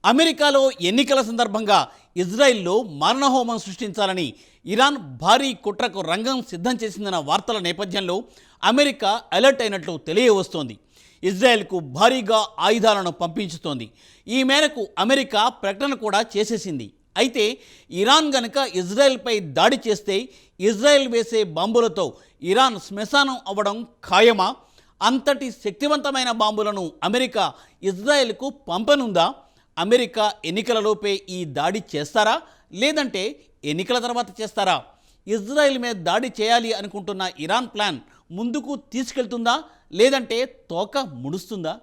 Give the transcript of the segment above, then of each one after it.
అమెరికాలో ఎన్నికల సందర్భంగా ఇజ్రాయిల్లో మారణహోమం సృష్టించాలని ఇరాన్ భారీ కుట్రకు రంగం సిద్ధం చేసిందన్న వార్తల నేపథ్యంలో అమెరికా అలర్ట్ అయినట్లు తెలియవస్తోంది. ఇజ్రాయెల్కు భారీగా ఆయుధాలను పంపించుతోంది. ఈ మేరకు అమెరికా ప్రకటన కూడా చేసేసింది. అయితే ఇరాన్ గనుక ఇజ్రాయెల్పై దాడి చేస్తే ఇజ్రాయెల్ వేసే బాంబులతో ఇరాన్ శ్మశానం అవ్వడం ఖాయమా? అంతటి శక్తివంతమైన బాంబులను అమెరికా ఇజ్రాయెల్కు పంపనుందా? అమెరికా ఎన్నికలలోపే ఈ దాడి చేస్తారా, లేదంటే ఎన్నికల తర్వాత చేస్తారా? ఇజ్రాయెల్ మీద దాడి చేయాలి అనుకుంటున్న ఇరాన్ ప్లాన్ ముందుకు తీసుకెళ్తుందా, లేదంటే తోక ముడుస్తుందా?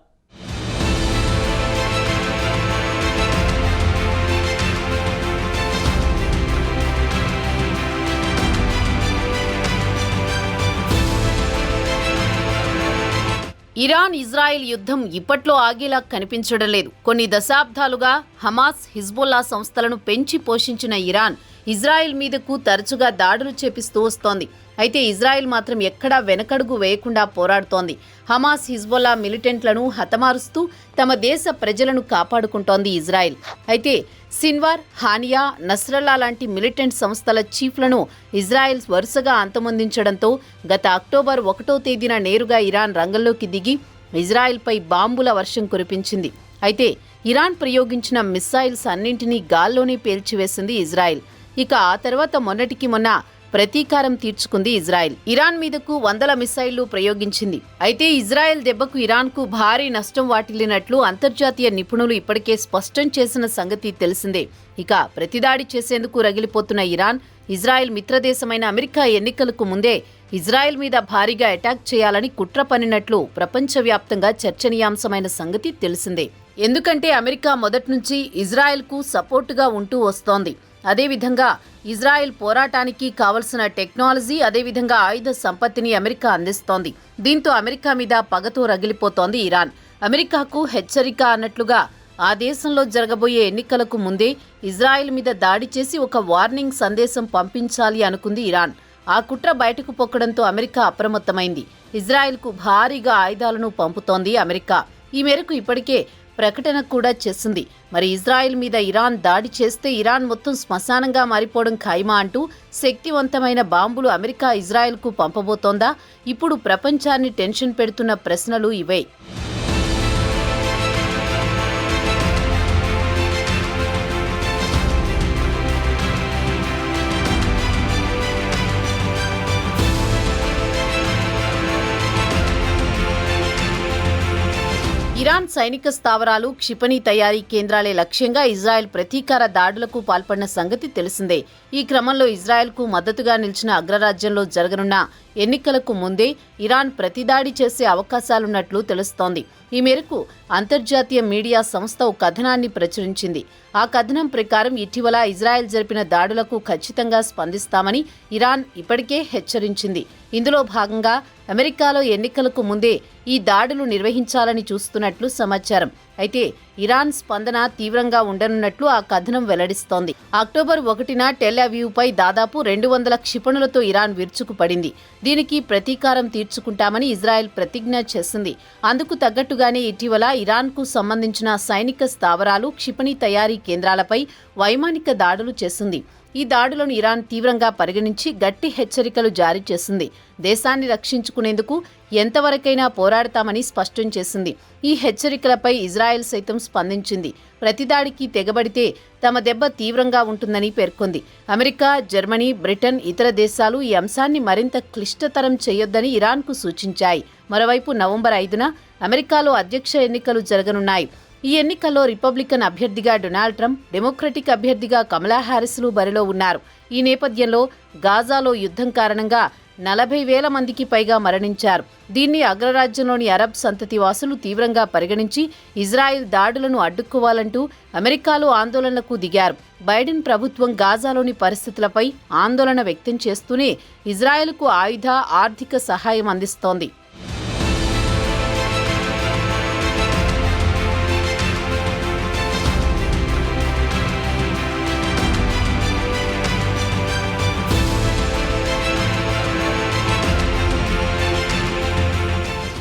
ఇరాన్ ఇజ్రాయెల్ యుద్ధం ఇప్పట్లో ఆగేలా కనిపించడం లేదు. కొన్ని దశాబ్దాలుగా హమాస్, హిజ్బుల్లా సంస్థలను పెంచి పోషించిన ఇరాన్ ఇజ్రాయెల్ మీదకు తరచుగా దాడులు చేపిస్తూ వస్తోంది. అయితే ఇజ్రాయెల్ మాత్రం ఎక్కడా వెనకడుగు వేయకుండా పోరాడుతోంది. హమాస్, హిజ్బుల్లా మిలిటెంట్లను హతమారుస్తూ తమ దేశ ప్రజలను కాపాడుకుంటోంది ఇజ్రాయెల్. అయితే సిన్వార్, హానియా, నస్రల్లా లాంటి మిలిటెంట్ సంస్థల చీఫ్లను ఇజ్రాయెల్ వరుసగా అంతమొందించడంతో గత అక్టోబర్ 1వ తేదీన నేరుగా ఇరాన్ రంగంలోకి దిగి ఇజ్రాయెల్పై బాంబుల వర్షం కురిపించింది. అయితే ఇరాన్ ప్రయోగించిన మిస్సైల్స్ అన్నింటినీ గాల్లోనే పేల్చివేసింది ఇజ్రాయెల్. ఇక ఆ తర్వాత మొన్నటికి మొన్న ప్రతీకారం తీర్చుకుంది ఇజ్రాయెల్. ఇరాన్ మీదకు వందల మిసైళ్లు ప్రయోగించింది. అయితే ఇజ్రాయెల్ దెబ్బకు ఇరాన్కు భారీ నష్టం వాటిల్లినట్లు అంతర్జాతీయ నిపుణులు ఇప్పటికే స్పష్టం చేసిన సంగతి తెలిసిందే. ఇక ప్రతిదాడి చేసేందుకు రగిలిపోతున్న ఇరాన్, ఇజ్రాయెల్ మిత్రదేశమైన అమెరికా ఎన్నికలకు ముందే ఇజ్రాయెల్ మీద భారీగా అటాక్ చేయాలని కుట్ర పన్నినట్లు ప్రపంచవ్యాప్తంగా చర్చనీయాంశమైన సంగతి తెలిసిందే. ఎందుకంటే అమెరికా మొదటి నుంచి ఇజ్రాయెల్కు సపోర్టుగా ఉంటూ వస్తోంది. అదేవిధంగా ఇజ్రాయెల్ పోరాటానికి కావలసిన టెక్నాలజీ, అదేవిధంగా ఆయుధ సంపత్తిని అమెరికా అందిస్తోంది. దీంతో అమెరికా మీద పగతో రగిలిపోతోంది ఇరాన్. అమెరికాకు హెచ్చరిక అన్నట్లుగా ఆ దేశంలో జరగబోయే ఎన్నికలకు ముందే ఇజ్రాయెల్ మీద దాడి చేసి ఒక వార్నింగ్ సందేశం పంపించాలి అనుకుంది ఇరాన్. ఆ కుట్ర బయటకు పొక్కడంతో అమెరికా అప్రమత్తమైంది. ఇజ్రాయెల్కు భారీగా ఆయుధాలను పంపుతోంది అమెరికా. ఈ మేరకు ఇప్పటికే ప్రకటన కూడా చేసింది. మరి ఇజ్రాయెల్ మీద ఇరాన్ దాడి చేస్తే ఇరాన్ మొత్తం శ్మశానంగా మారిపోవడం ఖాయమా అంటూ శక్తివంతమైన బాంబులు అమెరికా ఇజ్రాయెల్కు పంపబోతోందా? ఇప్పుడు ప్రపంచాన్ని టెన్షన్ పెడుతున్న ప్రశ్నలు ఇవే. ఇరాన్ సైనిక స్థావరాలు, క్షిపణి తయారీ కేంద్రాలే లక్ష్యంగా ఇజ్రాయెల్ ప్రతీకార దాడులకు పాల్పడిన సంగతి తెలిసిందే. ఈ క్రమంలో ఇజ్రాయెల్కు మద్దతుగా నిలిచిన అగ్రరాజ్యంలో జరగనున్న ఎన్నికలకు ముందే ఇరాన్ ప్రతిదాడి చేసే అవకాశాలున్నట్లు తెలుస్తోంది. ఈ మేరకు అంతర్జాతీయ మీడియా సంస్థ ఓ కథనాన్ని ప్రచురించింది. ఆ కథనం ప్రకారం ఇటీవల ఇజ్రాయెల్ జరిపిన దాడులకు ఖచ్చితంగా స్పందిస్తామని ఇరాన్ ఇప్పటికే హెచ్చరించింది. ఇందులో భాగంగా అమెరికాలో ఎన్నికలకు ముందే ఈ దాడులు నిర్వహించాలని చూస్తున్నట్లు సమాచారం. అయితే ఇరాన్ స్పందన తీవ్రంగా ఉండనున్నట్లు ఆ కథనం వెల్లడిస్తోంది. అక్టోబర్ 1న టెల్ అవీవ్పై దాదాపు 200 క్షిపణులతో ఇరాన్ విరుచుకుపడింది. దీనికి ప్రతీకారం తీర్చుకుంటామని ఇజ్రాయెల్ ప్రతిజ్ఞ చేసింది. అందుకు తగ్గట్టుగానే ఇటీవల ఇరాన్కు సంబంధించిన సైనిక స్థావరాలు, క్షిపణి తయారీ కేంద్రాలపై వైమానిక దాడులు చేసింది. ఈ దాడులను ఇరాన్ తీవ్రంగా పరిగణించి గట్టి హెచ్చరికలు జారీ చేసింది. దేశాన్ని రక్షించుకునేందుకు ఎంతవరకైనా పోరాడతామని స్పష్టం చేసింది. ఈ హెచ్చరికలపై ఇజ్రాయెల్ సైతం స్పందించింది. ప్రతిదాడికి తెగబడితే తమ దెబ్బ తీవ్రంగా ఉంటుందని పేర్కొంది. అమెరికా, జర్మనీ, బ్రిటన్, ఇతర దేశాలు ఈ అంశాన్ని మరింత క్లిష్టతరం చేయొద్దని ఇరాన్కు సూచించాయి. మరోవైపు నవంబర్ 5న అమెరికాలో అధ్యక్ష ఎన్నికలు జరగనున్నాయి. ఈ ఎన్నికల్లో రిపబ్లికన్ అభ్యర్థిగా డొనాల్డ్ ట్రంప్, డెమోక్రటిక్ అభ్యర్థిగా కమలా హ్యారిస్లు బరిలో ఉన్నారు. ఈ నేపథ్యంలో గాజాలో యుద్ధం కారణంగా 40,000 మందికి పైగా మరణించారు. దీన్ని అగ్రరాజ్యంలోని అరబ్ సంతతి వాసులు తీవ్రంగా పరిగణించి ఇజ్రాయెల్ దాడులను అడ్డుకోవాలంటూ అమెరికాలో ఆందోళనలకు దిగారు. బైడెన్ ప్రభుత్వం గాజాలోని పరిస్థితులపై ఆందోళన వ్యక్తం చేస్తూనే ఇజ్రాయెల్కు ఆయుధ, ఆర్థిక సహాయం అందిస్తోంది.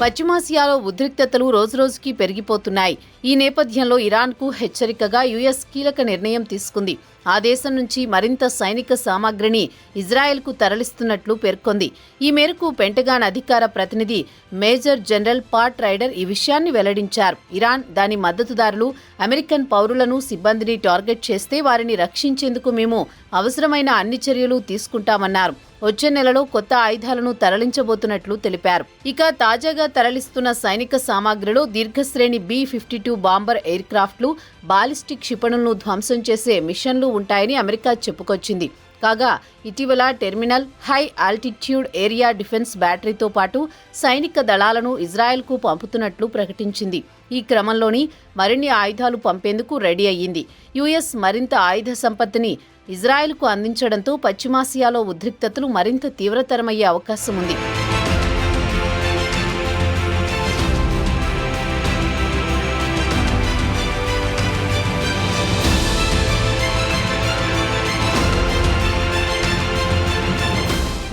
పశ్చిమాసియాలో ఉద్రిక్తతలు రోజురోజుకి పెరిగిపోతున్నాయి. ఈ నేపథ్యంలో ఇరాన్కు హెచ్చరికగా యుఎస్ కీలక నిర్ణయం తీసుకుంది. ఆ దేశం నుంచి మరింత సైనిక సామాగ్రిని ఇజ్రాయెల్కు తరలిస్తున్నట్లు పేర్కొంది. ఈ మేరకు పెంటగాన్ అధికార ప్రతినిధి మేజర్ జనరల్ పాట్ రైడర్ ఈ విషయాన్ని వెల్లడించారు. ఇరాన్, దాని మద్దతుదారులు అమెరికన్ పౌరులను, సిబ్బందిని టార్గెట్ చేస్తే వారిని రక్షించేందుకు మేము అవసరమైన అన్ని చర్యలు తీసుకుంటామన్నారు. వచ్చే నెలలో కొత్త ఆయుధాలను తరలించబోతున్నట్లు తెలిపారు. ఇక తాజాగా తరలిస్తున్న సైనిక సామాగ్రిలో దీర్ఘశ్రేణి B-52 బాంబర్ ఎయిర్ క్రాఫ్ట్లు, బాలిస్టిక్ క్షిపణులను ధ్వంసం చేసే మిషన్లు ఉంటాయని అమెరికా చెప్పుకొచ్చింది. కాగా ఇటీవల terminal high altitude area defence బ్యాటరీతో పాటు సైనిక దళాలను ఇజ్రాయెల్కు పంపుతున్నట్లు ప్రకటించింది. ఈ క్రమంలోని మరిన్ని ఆయుధాలు పంపేందుకు రెడీ అయ్యింది. యుఎస్ మరింత ఆయుధ సంపత్తిని ఇజ్రాయెల్కు అందించడంతో పశ్చిమాసియాలో ఉద్రిక్తతలు మరింత తీవ్రతరమయ్యే అవకాశం ఉంది.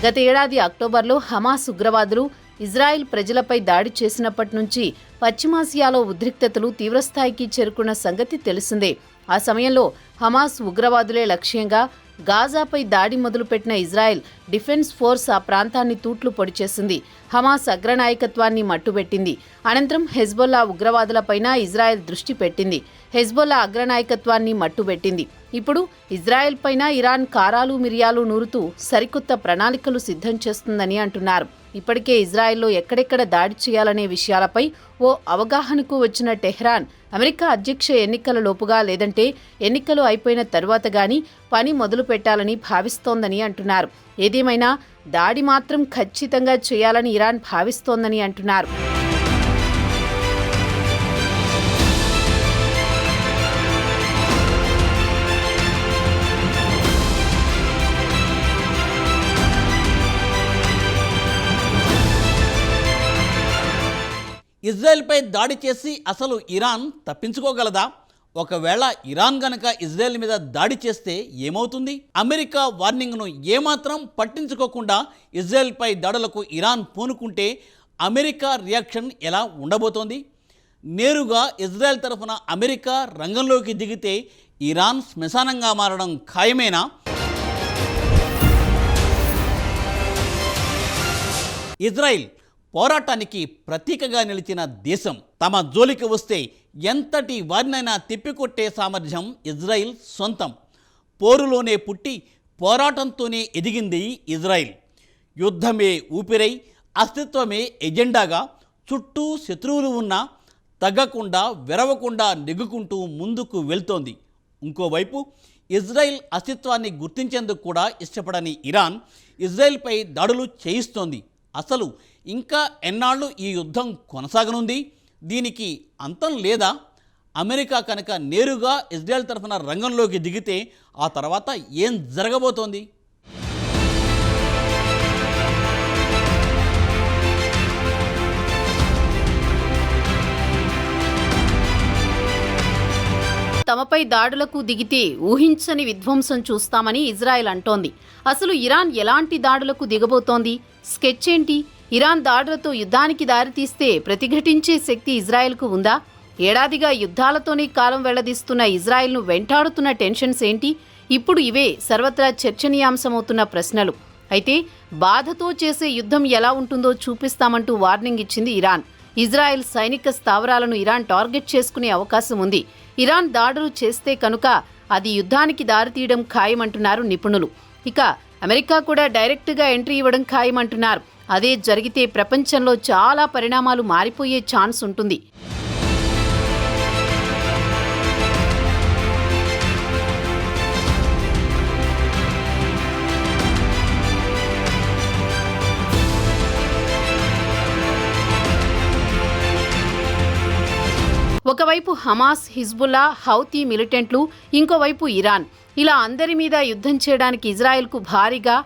గత ఏడాది అక్టోబర్లో హమాస్ ఉగ్రవాదులు ఇజ్రాయెల్ ప్రజలపై దాడి చేసినప్పటి నుంచి పశ్చిమాసియాలో ఉద్రిక్తతలు తీవ్రస్థాయికి చేరుకున్న సంగతి తెలిసిందే. ఆ సమయంలో హమాస్ ఉగ్రవాదులే లక్ష్యంగా గాజాపై దాడి మొదలుపెట్టిన ఇజ్రాయెల్ డిఫెన్స్ ఫోర్స్ ఆ ప్రాంతాన్ని తూట్లు పొడిచేసింది. హమాస్ అగ్రనాయకత్వాన్ని మట్టుబెట్టింది. అనంతరం హెజ్బొల్లా ఉగ్రవాదులపైన ఇజ్రాయెల్ దృష్టి పెట్టింది. హెజ్బొల్లా అగ్రనాయకత్వాన్ని మట్టుబెట్టింది. ఇప్పుడు ఇజ్రాయెల్ పైన ఇరాన్ కారాలు మిరియాలు నూరుతూ సరికొత్త ప్రణాళికలు సిద్ధం చేస్తుందని అంటున్నారు. ఇప్పటికే ఇజ్రాయెల్లో ఎక్కడెక్కడ దాడి చేయాలనే విషయాలపై ఓ అవగాహనకు వచ్చిన టెహ్రాన్ అమెరికా అధ్యక్ష ఎన్నికల లోపుగా లేదంటే ఎన్నికలు అయిపోయిన తరువాత గానీ పని మొదలు పెట్టాలని భావిస్తోందని అంటున్నారు. ఏదేమైనా దాడి మాత్రం ఖచ్చితంగా చేయాలని ఇరాన్ భావిస్తోందని అంటున్నారు. ఇజ్రాయెల్పై దాడి చేసి అసలు ఇరాన్ తప్పించుకోగలదా? ఒకవేళ ఇరాన్ గనక ఇజ్రాయెల్ మీద దాడి చేస్తే ఏమవుతుంది? అమెరికా వార్నింగ్ను ఏమాత్రం పట్టించుకోకుండా ఇజ్రాయెల్పై దాడులకు ఇరాన్ పూనుకుంటే అమెరికా రియాక్షన్ ఎలా ఉండబోతోంది? నేరుగా ఇజ్రాయెల్ తరఫున అమెరికా రంగంలోకి దిగితే ఇరాన్ శ్మశానంగా మారడం ఖాయమేనా? ఇజ్రాయెల్ పోరాటానికి ప్రతీకగా నిలిచిన దేశం తమ జోలికి వస్తే ఎంతటి వారినైనా తిప్పికొట్టే సామర్థ్యం ఇజ్రాయిల్ సొంతం. పోరులోనే పుట్టి పోరాటంతోనే ఎదిగింది ఇజ్రాయిల్. యుద్ధమే ఊపిరై, అస్తిత్వమే ఎజెండాగా చుట్టూ శత్రువులు ఉన్నా తగ్గకుండా విరవకుండా నెగ్గుకుంటూ ముందుకు వెళ్తోంది. ఇంకోవైపు ఇజ్రాయిల్ అస్తిత్వాన్ని గుర్తించేందుకు కూడా ఇష్టపడని ఇరాన్ ఇజ్రాయిల్పై దాడులు చేయిస్తోంది. అసలు ఇంకా ఎన్నాళ్ళు ఈ యుద్ధం కొనసాగనుంది? దీనికి అంతం లేదా? అమెరికా కనుక నేరుగా ఇజ్రాయెల్ తరఫున రంగంలోకి దిగితే ఆ తర్వాత ఏం జరగబోతోంది? తమపై దాడులకు దిగితే ఊహించని విధ్వంసం చూస్తామని ఇజ్రాయెల్ అంటోంది. అసలు ఇరాన్ ఎలాంటి దాడులకు దిగబోతోంది? స్కెచ్ ఏంటి? ఇరాన్ దాడులతో యుద్ధానికి దారితీస్తే ప్రతిఘటించే శక్తి ఇజ్రాయెల్కు ఉందా? ఏడాదిగా యుద్ధాలతోనే కాలం వెళ్లదీస్తున్న ఇజ్రాయెల్ను వెంటాడుతున్న టెన్షన్స్ ఏంటి? ఇప్పుడు ఇవే సర్వత్రా చర్చనీయాంశమవుతున్న ప్రశ్నలు. అయితే బాధతో చేసే యుద్ధం ఎలా ఉంటుందో చూపిస్తామంటూ వార్నింగ్ ఇచ్చింది ఇరాన్. ఇజ్రాయెల్ సైనిక స్థావరాలను ఇరాన్ టార్గెట్ చేసుకునే అవకాశం ఉంది. ఇరాన్ దాడులు చేస్తే కనుక అది యుద్ధానికి దారితీయడం ఖాయమంటున్నారు నిపుణులు. ఇక అమెరికా కూడా డైరెక్ట్గా ఎంట్రీ ఇవ్వడం ఖాయమంటున్నారు. అదే జరిగితే ప్రపంచంలో చాలా పరిణామాలు మారిపోయే ఛాన్స్ ఉంటుంది. ఒకవైపు హమాస్, హిజ్బుల్లా, హౌతీ మిలిటెంట్లు, ఇంకోవైపు ఇరాన్. ఇలా అందరి మీద యుద్ధం చేయడానికి ఇజ్రాయెల్కు భారీగా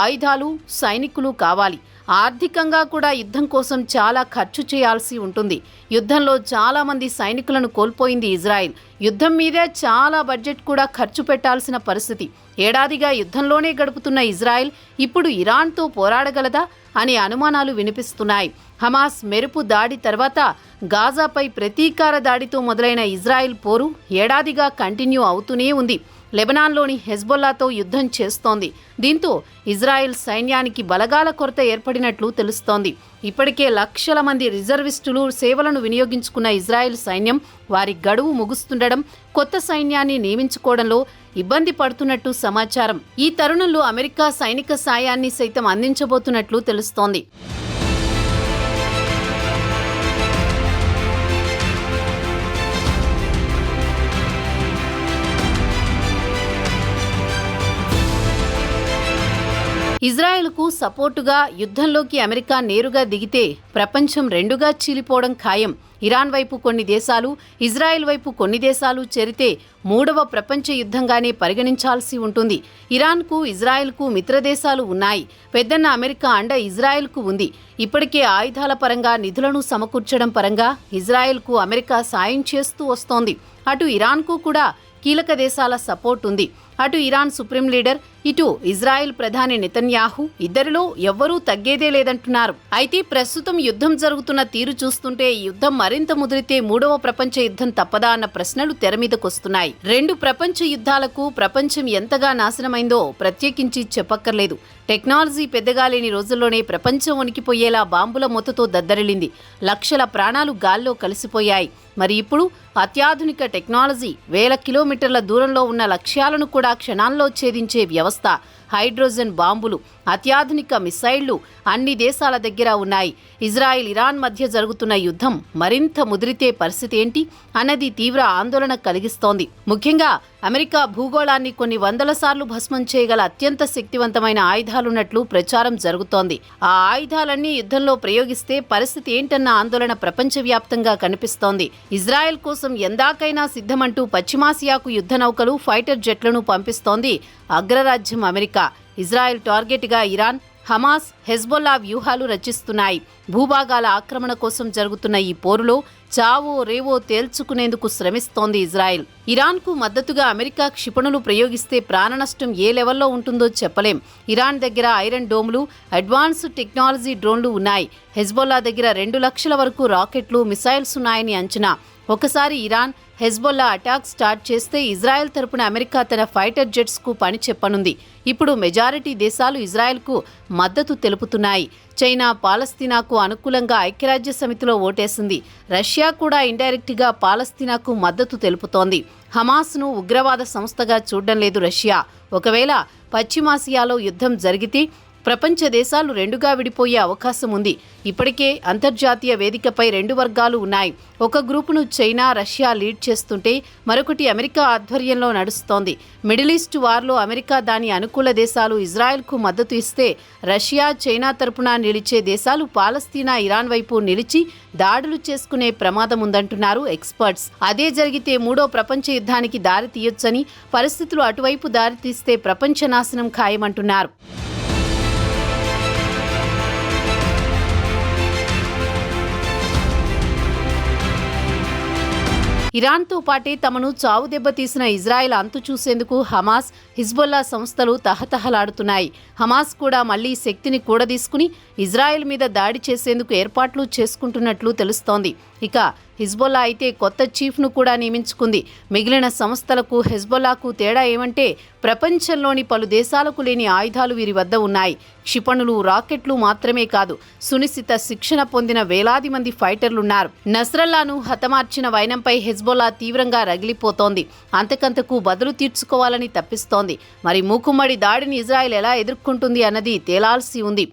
ఆయుధాలు, సైనికులు కావాలి. ఆర్థికంగా కూడా యుద్ధం కోసం చాలా ఖర్చు చేయాల్సి ఉంటుంది. యుద్ధంలో చాలా మంది సైనికులను కోల్పోయింది ఇజ్రాయెల్. యుద్ధం మీదే చాలా బడ్జెట్ కూడా ఖర్చు పెట్టాల్సిన పరిస్థితి. ఏడాదిగా యుద్ధంలోనే గడుపుతున్న ఇజ్రాయెల్ ఇప్పుడు ఇరాన్తో పోరాడగలదా అనే అనుమానాలు వినిపిస్తున్నాయి. హమాస్ మెరుపు దాడి తర్వాత గాజాపై ప్రతీకార దాడితో మొదలైన ఇజ్రాయెల్ పోరు ఏడాదిగా కంటిన్యూ అవుతూనే ఉంది. లెబనాన్లోని హెజ్బొల్లాతో యుద్ధం చేస్తోంది. దీంతో ఇజ్రాయెల్ సైన్యానికి బలగాల కొరత ఏర్పడినట్లు తెలుస్తోంది. ఇప్పటికే లక్షల మంది రిజర్విస్టులు సేవలను వినియోగించుకున్న ఇజ్రాయెల్ సైన్యం వారి గడువు ముగుస్తుండడం, కొత్త సైన్యాన్ని నియమించుకోవడంలో ఇబ్బంది పడుతున్నట్టు సమాచారం. ఈ తరుణంలో అమెరికా సైనిక సాయాన్ని సైతం అందించబోతున్నట్లు తెలుస్తోంది. ఇజ్రాయెల్కు సపోర్టుగా యుద్ధంలోకి అమెరికా నేరుగా దిగితే ప్రపంచం రెండుగా చీలిపోవడం ఖాయం. ఇరాన్ వైపు కొన్ని దేశాలు, ఇజ్రాయెల్ వైపు కొన్ని దేశాలు చేరితే మూడవ ప్రపంచ యుద్ధంగానే పరిగణించాల్సి ఉంటుంది. ఇరాన్కు, ఇజ్రాయెల్కు మిత్రదేశాలు ఉన్నాయి. పెద్దన్న అమెరికా అండ ఇజ్రాయెల్కు ఉంది. ఇప్పటికే ఆయుధాల పరంగా, నిధులను సమకూర్చడం పరంగా ఇజ్రాయెల్కు అమెరికా సాయం చేస్తూ వస్తోంది. అటు ఇరాన్కు కూడా కీలక దేశాల సపోర్ట్ ఉంది. అటు ఇరాన్ సుప్రీం లీడర్, ఇటు ఇజ్రాయెల్ ప్రధాని నెతన్యాహు ఇద్దరిలో ఎవ్వరూ తగ్గేదే లేదంటున్నారు. అయితే ప్రస్తుతం యుద్ధం జరుగుతున్న తీరు చూస్తుంటే ఈ యుద్ధం మరింత ముదిరితే మూడవ ప్రపంచ యుద్ధం తప్పదా అన్న ప్రశ్నలు తెరమీదకొస్తున్నాయి. రెండు ప్రపంచ యుద్ధాలకు ప్రపంచం ఎంతగా నాశనమైందో ప్రత్యేకించి చెప్పక్కర్లేదు. టెక్నాలజీ పెద్దగా లేని రోజుల్లోనే ప్రపంచం వణికిపోయేలా బాంబుల మొత్తతో దద్దరిల్లింది. లక్షల ప్రాణాలు గాల్లో కలిసిపోయాయి. మరి ఇప్పుడు అత్యాధునిక టెక్నాలజీ, వేల కిలోమీటర్ల దూరంలో ఉన్న లక్ష్యాలను కూడా క్షణాల్లో ఛేదించే వ్యవస్థ, హైడ్రోజన్ బాంబులు, అత్యాధునిక మిసైళ్లు అన్ని దేశాల దగ్గర ఉన్నాయి. ఇజ్రాయెల్, ఇరాన్ మధ్య జరుగుతున్న యుద్ధం మరింత ముదిరితే పరిస్థితి ఏంటి అన్నది తీవ్ర ఆందోళన కలిగిస్తోంది. ముఖ్యంగా అమెరికా భూగోళాన్ని కొన్ని వందల సార్లు భస్మం చేయగల అత్యంత శక్తివంతమైన ఆయుధాలున్నట్లు ప్రచారం జరుగుతోంది. ఆ ఆయుధాలన్నీ యుద్ధంలో ప్రయోగిస్తే పరిస్థితి ఏంటన్న ఆందోళన ప్రపంచవ్యాప్తంగా కనిపిస్తోంది. ఇజ్రాయెల్ కోసం ఎందాకైనా సిద్ధమంటూ పశ్చిమాసియాకు యుద్ధ నౌకలు, ఫైటర్ జెట్లను పంపిస్తోంది అగ్రరాజ్యం అమెరికా. ఇజ్రాయెల్ టార్గెట్గా ఇరాన్, హమాస్, హెజ్బొల్లా వ్యూహాలు రచిస్తున్నాయి. భూభాగాల ఆక్రమణ కోసం జరుగుతున్న ఈ పోరులో చావో రేవో తేల్చుకునేందుకు శ్రమిస్తోంది ఇజ్రాయెల్. ఇరాన్కు మద్దతుగా అమెరికా క్షిపణులు ప్రయోగిస్తే ప్రాణనష్టం ఏ లెవెల్లో ఉంటుందో చెప్పలేం. ఇరాన్ దగ్గర ఐరన్ డోమ్లు, అడ్వాన్స్డ్ టెక్నాలజీ డ్రోన్లు ఉన్నాయి. హెజ్బొల్లా దగ్గర 2 లక్షల వరకు రాకెట్లు, మిసైల్స్ ఉన్నాయని అంచనా. ఒకసారి ఇరాన్, హెజ్బొల్లా అటాక్ స్టార్ట్ చేస్తే ఇజ్రాయెల్ తరపున అమెరికా తన ఫైటర్ జెట్స్కు పని చెప్పనుంది. ఇప్పుడు మెజారిటీ దేశాలు ఇజ్రాయెల్కు మద్దతు తెలుపుతున్నాయి. చైనా పాలస్తీనాకు అనుకూలంగా ఐక్యరాజ్య సమితిలో ఓటేసింది. రష్యా కూడా ఇండైరెక్ట్గా పాలస్తీనాకు మద్దతు తెలుపుతోంది. హమాస్ను ఉగ్రవాద సంస్థగా చూడడం లేదు రష్యా. ఒకవేళ పశ్చిమాసియాలో యుద్ధం జరిగితే ప్రపంచ దేశాలు రెండుగా విడిపోయే అవకాశం ఉంది. ఇప్పటికే అంతర్జాతీయ వేదికపై 2 వర్గాలు ఉన్నాయి. ఒక గ్రూపును చైనా, రష్యా లీడ్ చేస్తుంటే మరొకటి అమెరికా ఆధ్వర్యంలో నడుస్తోంది. మిడిల్ ఈస్ట్ వార్లో అమెరికా, దాని అనుకూల దేశాలు ఇజ్రాయెల్కు మద్దతు ఇస్తే రష్యా, చైనా తరపున నిలిచే దేశాలు పాలస్తీనా, ఇరాన్ వైపు నిలిచి దాడులు చేసుకునే ప్రమాదం ఉందంటున్నారు ఎక్స్పర్ట్స్. అదే జరిగితే మూడో ప్రపంచ యుద్ధానికి దారి తీయొచ్చని, పరిస్థితులు అటువైపు దారితీస్తే ప్రపంచ నాశనం ఖాయమంటున్నారు. ఇరాన్తో పాటే తమను చావు దెబ్బతీసిన ఇజ్రాయెల్ అంతు చూసేందుకు హమాస్, హిజ్బొల్లా సంస్థలు తహతహలాడుతున్నాయి. హమాస్ కూడా మళ్లీ శక్తిని కూడదీసుకుని ఇజ్రాయెల్ మీద దాడి చేసేందుకు ఏర్పాట్లు చేసుకుంటున్నట్లు తెలుస్తోంది. ఇక హిజ్బొల్లా అయితే కొత్త చీఫ్ను కూడా నియమించుకుంది. మిగిలిన సంస్థలకు హెజ్బొల్లాకు తేడా ఏమంటే ప్రపంచంలోని పలు దేశాలకు లేని ఆయుధాలు వీరి వద్ద ఉన్నాయి. క్షిపణులు, రాకెట్లు మాత్రమే కాదు, సునిశ్చిత శిక్షణ పొందిన వేలాది మంది ఫైటర్లున్నారు. నస్రల్లాను హతమార్చిన వైనంపై హెజ్బొల్లా తీవ్రంగా రగిలిపోతోంది. అంతకంతకు బదులు తీర్చుకోవాలని తప్పిస్తోంది. మరి మూకుమ్మడి దాడిని ఇజ్రాయెల్ ఎలా ఎదుర్కొంటుంది అన్నది తేలాల్సి ఉంది.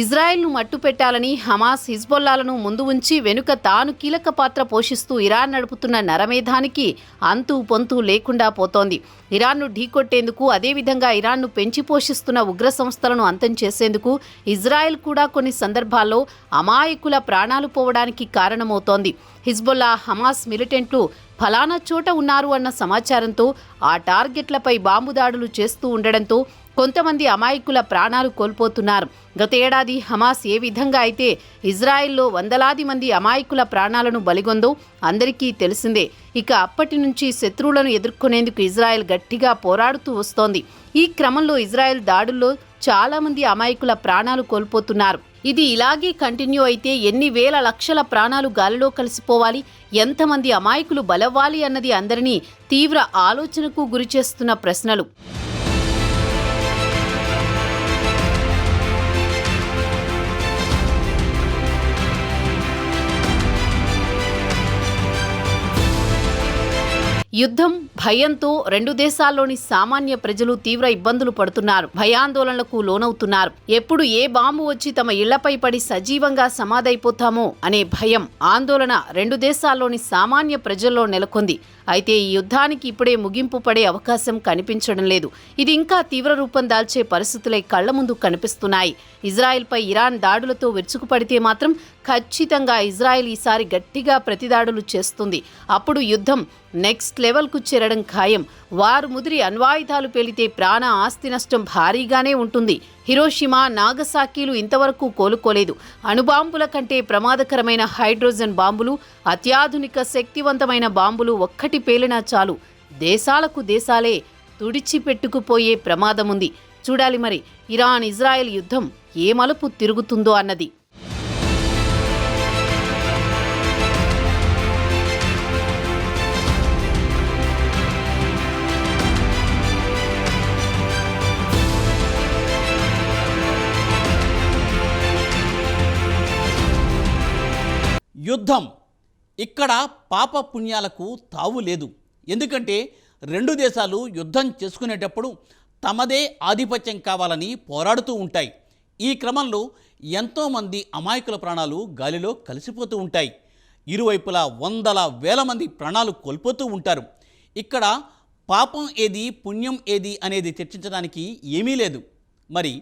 ఇజ్రాయెల్ను మట్టుపెట్టాలని హమాస్, హిజ్బొల్లాలను ముందు ఉంచి వెనుక తాను కీలక పాత్ర పోషిస్తూ ఇరాన్ నడుపుతున్న నరమేధానికి అంతు పొంతు లేకుండా పోతోంది. ఇరాన్ను ఢీకొట్టేందుకు, అదేవిధంగా ఇరాన్ను పెంచి పోషిస్తున్న ఉగ్ర సంస్థలను అంతం చేసేందుకు ఇజ్రాయెల్ కూడా కొన్ని సందర్భాల్లో అమాయకుల ప్రాణాలు పోవడానికి కారణమవుతోంది. హిజ్బుల్లా, హమాస్ మిలిటెంట్లు ఫలానా చోట ఉన్నారు అన్న సమాచారంతో ఆ టార్గెట్లపై బాంబు దాడులు చేస్తూ ఉండడంతో కొంతమంది అమాయకుల ప్రాణాలు కోల్పోతున్నారు. గత ఏడాది హమాస్ ఏ విధంగా అయితే ఇజ్రాయెల్లో వందలాది మంది అమాయకుల ప్రాణాలను బలిగొందో అందరికీ తెలిసిందే. ఇక అప్పటి నుంచి శత్రువులను ఎదుర్కొనేందుకు ఇజ్రాయెల్ గట్టిగా పోరాడుతూ వస్తోంది. ఈ క్రమంలో ఇజ్రాయెల్ దాడుల్లో చాలా మంది అమాయకుల ప్రాణాలు కోల్పోతున్నారు. ఇది ఇలాగే కంటిన్యూ అయితే ఎన్ని వేల లక్షల ప్రాణాలు గాలిలో కలిసిపోవాలి, ఎంతమంది అమాయకులు బలవ్వాలి అన్నది అందరినీ తీవ్ర ఆలోచనకు గురిచేస్తున్న ప్రశ్నలు. యుద్ధం భయంతో రెండు దేశాల్లోని సామాన్య ప్రజలు తీవ్ర ఇబ్బందులు పడుతున్నారు, భయాందోళనలకు లోనవుతున్నారు. ఎప్పుడు ఏ బాంబు వచ్చి తమ ఇళ్లపై పడి సజీవంగా సమాధైపోతామో అనే భయం, ఆందోళన రెండు దేశాల్లోని సామాన్య ప్రజల్లో నెలకొంది. అయితే ఈ యుద్ధానికి ఇప్పుడే ముగింపు పడే అవకాశం కనిపించడం లేదు. ఇది ఇంకా తీవ్ర రూపం దాల్చే పరిస్థితులే కళ్ల ముందు కనిపిస్తున్నాయి. ఇజ్రాయెల్పై ఇరాన్ దాడులతో విరుచుకుపడితే మాత్రం ఖచ్చితంగా ఇజ్రాయెల్ ఈసారి గట్టిగా ప్రతిదాడులు చేస్తుంది. అప్పుడు యుద్ధం నెక్స్ట్ లెవెల్కు చేరడం ఖాయం. వారు ముదిరి అణ్వాయుధాలు పేలితే ప్రాణ ఆస్తి నష్టం భారీగానే ఉంటుంది. హిరోషిమా, నాగసాకీలు ఇంతవరకు కోలుకోలేదు. అణుబాంబుల కంటే ప్రమాదకరమైన హైడ్రోజన్ బాంబులు, అత్యాధునిక శక్తివంతమైన బాంబులు ఒక్కటి పేలినా చాలు, దేశాలకు దేశాలే తుడిచిపెట్టుకుపోయే ప్రమాదముంది. చూడాలి మరి ఇరాన్ ఇజ్రాయెల్ యుద్ధం ఏ మలుపు తిరుగుతుందో అన్నది. యుద్ధం ఇక్కడ పాప పుణ్యాలకు తావు లేదు. ఎందుకంటే రెండు దేశాలు యుద్ధం చేసుకునేటప్పుడు తమదే ఆధిపత్యం కావాలని పోరాడుతూ ఉంటాయి. ఈ క్రమంలో ఎంతోమంది అమాయకుల ప్రాణాలు గాలిలో కలిసిపోతూ ఉంటాయి. ఇరువైపులా వందల వేల మంది ప్రాణాలు కోల్పోతూ ఉంటారు. ఇక్కడ పాపం ఏది, పుణ్యం ఏది అనేది చర్చించడానికి ఏమీ లేదు. మరి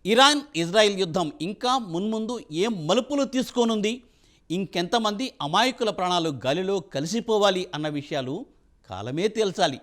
ఇరాన్ ఇజ్రాయిల్ యుద్ధం ఇంకా మున్ముందు ఏం మలుపులు తీసుకోనుంది, ఇంకెంతమంది అమాయకుల ప్రాణాలు గాలిలో కలిసిపోవాలి అన్న విషయాలు కాలమే తేల్చాలి.